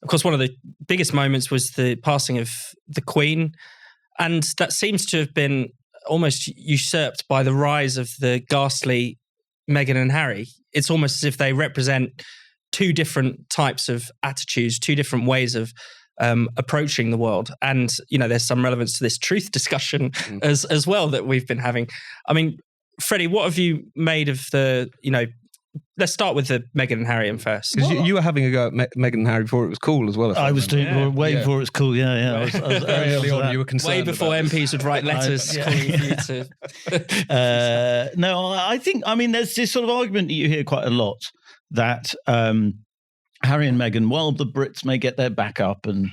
of course, one of the biggest moments was the passing of the Queen. And that seems to have been almost usurped by the rise of the ghastly Meghan and Harry. It's almost as if they represent two different types of attitudes, two different ways of approaching the world. And, there's some relevance to this truth discussion as well that we've been having. I mean, Freddie, what have you made of the, let's start with the Meghan and Harry first. Because you were having a go at Meghan and Harry before it was cool as well. I was doing way before it was cool. Yeah. I was very early on. You were concerned way before MPs would write letters calling you to. No, I think. I mean, there's this sort of argument that you hear quite a lot that Harry and Meghan, while the Brits may get their back up and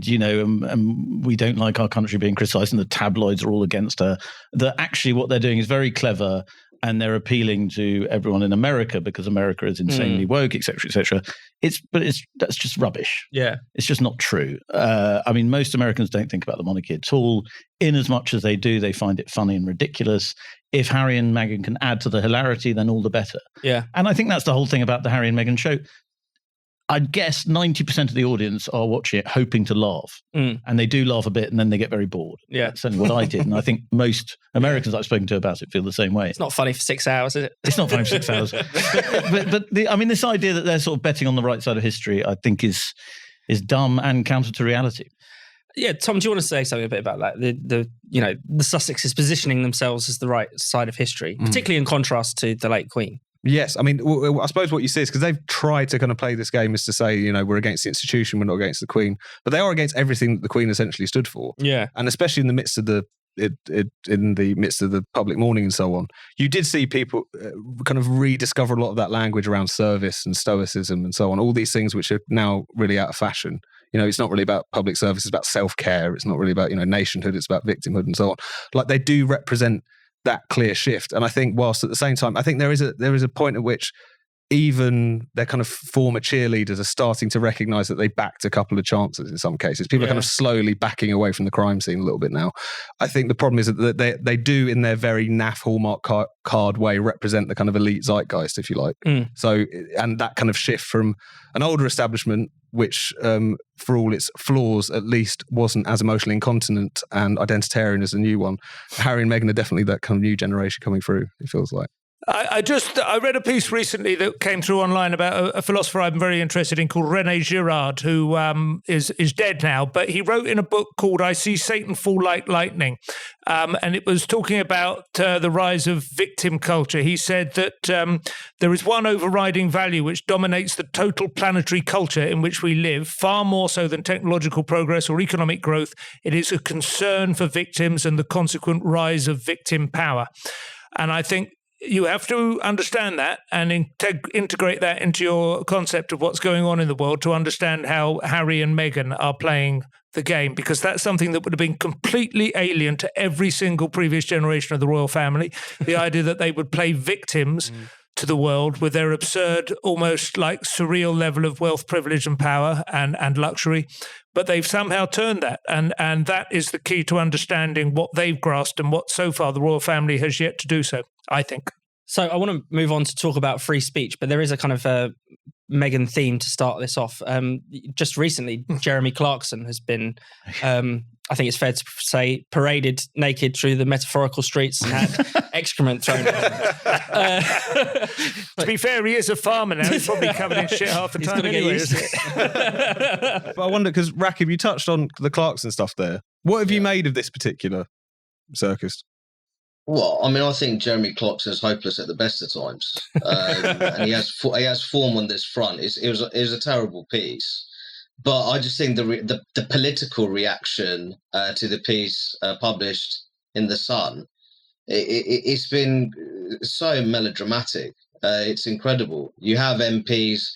we don't like our country being criticised and the tabloids are all against her, that actually what they're doing is very clever. And they're appealing to everyone in America because America is insanely woke, etc., etc. That's just rubbish. Yeah, it's just not true. I mean, most Americans don't think about the monarchy at all. In as much as they do, they find it funny and ridiculous. If Harry and Meghan can add to the hilarity, then all the better. Yeah, and I think that's the whole thing about the Harry and Meghan show. I guess 90% of the audience are watching it hoping to laugh. And they do laugh a bit and then they get very bored. Yeah. That's certainly what I did. And I think most Americans I've spoken to about it feel the same way. It's not funny for 6 hours, is it? It's not funny for 6 hours. But this idea that they're sort of betting on the right side of history, I think is dumb and counter to reality. Yeah, Tom, do you want to say something a bit about that? The Sussexes positioning themselves as the right side of history, particularly in contrast to the late Queen. Yes, I mean, I suppose what you see is because they've tried to kind of play this game is to say, we're against the institution, we're not against the Queen, but they are against everything that the Queen essentially stood for. Yeah, and especially in the midst of the public mourning and so on, you did see people kind of rediscover a lot of that language around service and stoicism and so on. All these things which are now really out of fashion. It's not really about public service; it's about self-care. It's not really about nationhood. It's about victimhood and so on. Like they do represent that clear shift. And I think whilst at the same time, I think there is a point at which even their kind of former cheerleaders are starting to recognise that they backed a couple of chances in some cases. People are kind of slowly backing away from the crime scene a little bit now. I think the problem is that they do in their very naff hallmark card way represent the kind of elite zeitgeist, if you like. So, and that kind of shift from an older establishment which, for all its flaws, at least wasn't as emotionally incontinent and identitarian as the new one. Harry and Meghan are definitely that kind of new generation coming through, it feels like. I read a piece recently that came through online about a philosopher I'm very interested in called René Girard, who is dead now, but he wrote in a book called I See Satan Fall Like Lightning, and it was talking about the rise of victim culture. He said that there is one overriding value which dominates the total planetary culture in which we live, far more so than technological progress or economic growth. It is a concern for victims and the consequent rise of victim power. And I think you have to understand that and integrate that into your concept of what's going on in the world to understand how Harry and Meghan are playing the game, because that's something that would have been completely alien to every single previous generation of the royal family. The idea that they would play victims to the world with their absurd, almost like surreal level of wealth, privilege and power and luxury. But they've somehow turned that. And that is the key to understanding what they've grasped and what so far the royal family has yet to do so, I think. So I want to move on to talk about free speech, but there is a kind of Meghan theme to start this off. Just recently, Jeremy Clarkson has been, I think it's fair to say, paraded naked through the metaphorical streets and had excrement thrown at him. To be fair, he is a farmer now. He's probably covered in shit half the time anyway. But I wonder, because Rakib, you touched on the Clarkson stuff there. What have you made of this particular circus? Well, I mean, I think Jeremy Clarkson is hopeless at the best of times, and he has form on this front. It was a terrible piece, but I just think the political reaction to the piece published in The Sun, it's been so melodramatic. It's incredible. You have MPs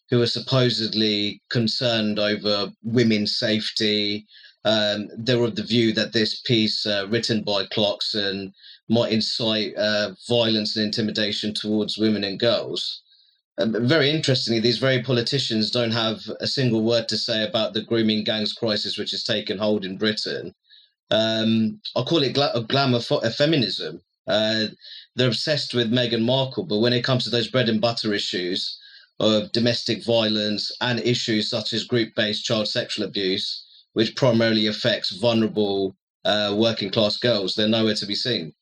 who are supposedly concerned over women's safety. They were of the view that this piece written by Clarkson might incite violence and intimidation towards women and girls. Very interestingly, these very politicians don't have a single word to say about the grooming gangs crisis which has taken hold in Britain. I call it glamour feminism. They're obsessed with Meghan Markle, but when it comes to those bread and butter issues, of domestic violence and issues such as group-based child sexual abuse, which primarily affects vulnerable working class girls. They're nowhere to be seen.